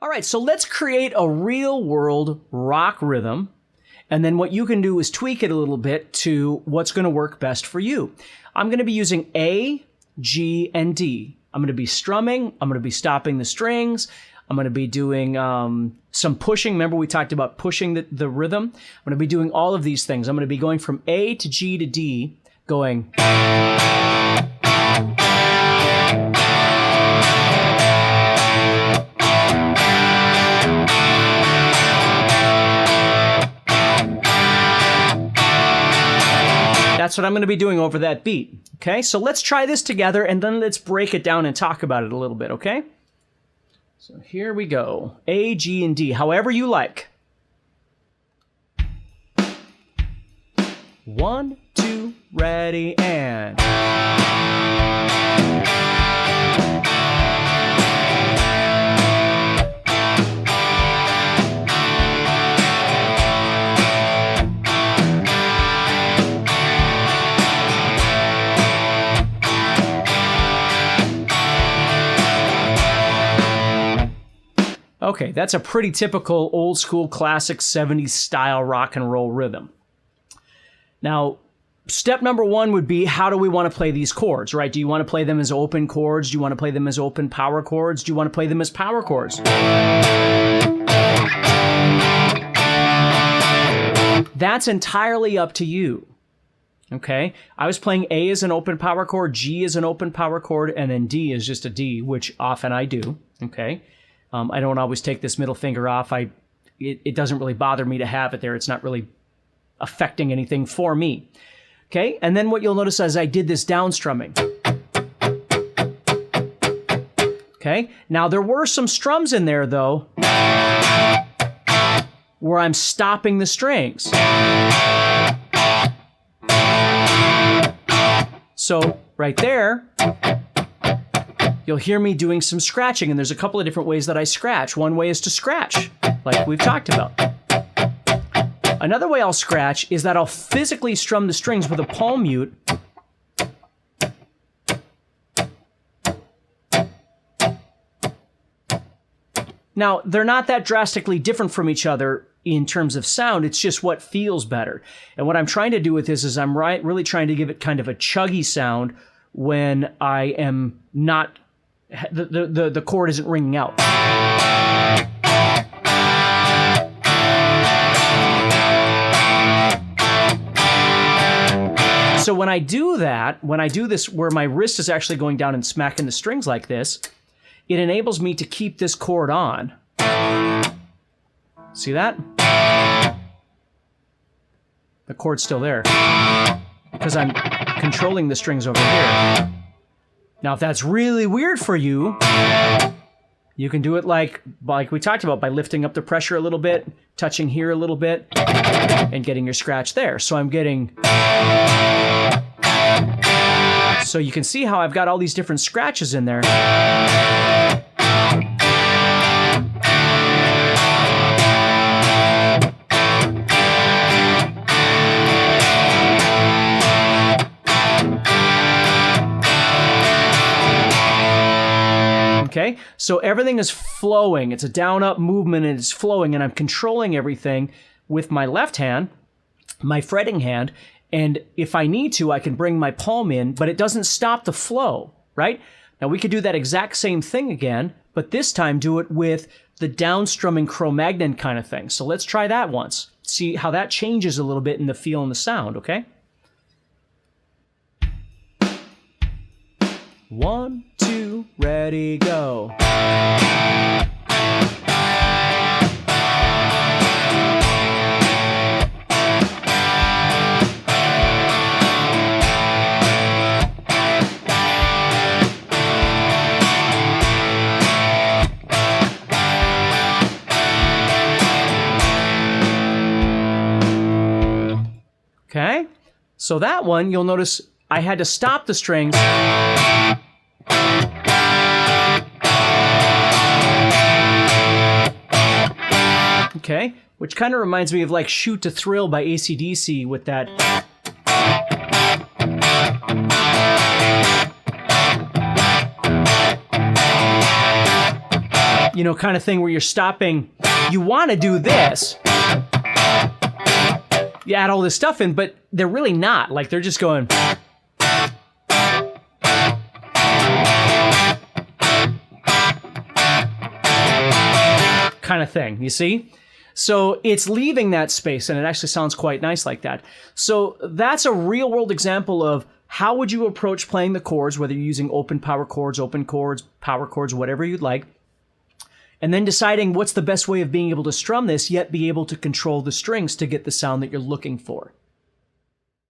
All right, so let's create a real-world rock rhythm, and then what you can do is tweak it a little bit to what's going to work best for you. I'm going to be using A, G, and D. I'm going to be strumming. I'm going to be stopping the strings. I'm going to be doing some pushing. Remember we talked about pushing the rhythm? I'm going to be doing all of these things. I'm going to be going from A to G to D, going... That's what I'm going to be doing over that beat. Okay, so let's try this together and then let's break it down and talk about it a little bit, okay? So here we go. A, G, and D, however you like. 1, 2, ready, and... Okay, that's a pretty typical old school classic 70s style rock and roll rhythm. Now, step number 1 would be, how do we want to play these chords, right? Do you want to play them as open chords? Do you want to play them as open power chords? Do you want to play them as power chords? That's entirely up to you. Okay, I was playing A as an open power chord, G as an open power chord, and then D is just a D, which often I do. Okay. I don't always take this middle finger off. It doesn't really bother me to have it there. It's not really affecting anything for me. Okay, and then what you'll notice is I did this down strumming. Okay, now there were some strums in there though, where I'm stopping the strings. So right there, you'll hear me doing some scratching, and there's a couple of different ways that I scratch. One way is to scratch, like we've talked about. Another way I'll scratch is that I'll physically strum the strings with a palm mute. Now, they're not that drastically different from each other in terms of sound. It's just what feels better. And what I'm trying to do with this is I'm really trying to give it kind of a chuggy sound when I am not... The chord isn't ringing out. So when I do that, when I do this where my wrist is actually going down and smacking the strings like this, it enables me to keep this chord on. See that? The chord's still there because I'm controlling the strings over here. Now, if that's really weird for you, you can do it like we talked about, by lifting up the pressure a little bit, touching here a little bit, and getting your scratch there. So I'm getting... So you can see how I've got all these different scratches in there. Okay, so everything is flowing. It's a down-up movement, and it's flowing, and I'm controlling everything with my left hand, my fretting hand, and if I need to, I can bring my palm in, but it doesn't stop the flow, right? Now, we could do that exact same thing again, but this time do it with the down-strumming Cro-Magnon kind of thing. So let's try that once. See how that changes a little bit in the feel and the sound, okay? 1, 2, ready, go. Okay, so that one, you'll notice I had to stop the strings. Okay, which kind of reminds me of like Shoot to Thrill by AC/DC with that. kind of thing where you're stopping. You want to do this. You add all this stuff in, but they're really not. Like, they're just going. Kind of thing, you see? So it's leaving that space, and it actually sounds quite nice like that. So that's a real world example of how would you approach playing the chords, whether you're using open power chords, power chords, whatever you'd like, and then deciding what's the best way of being able to strum this, yet be able to control the strings to get the sound that you're looking for.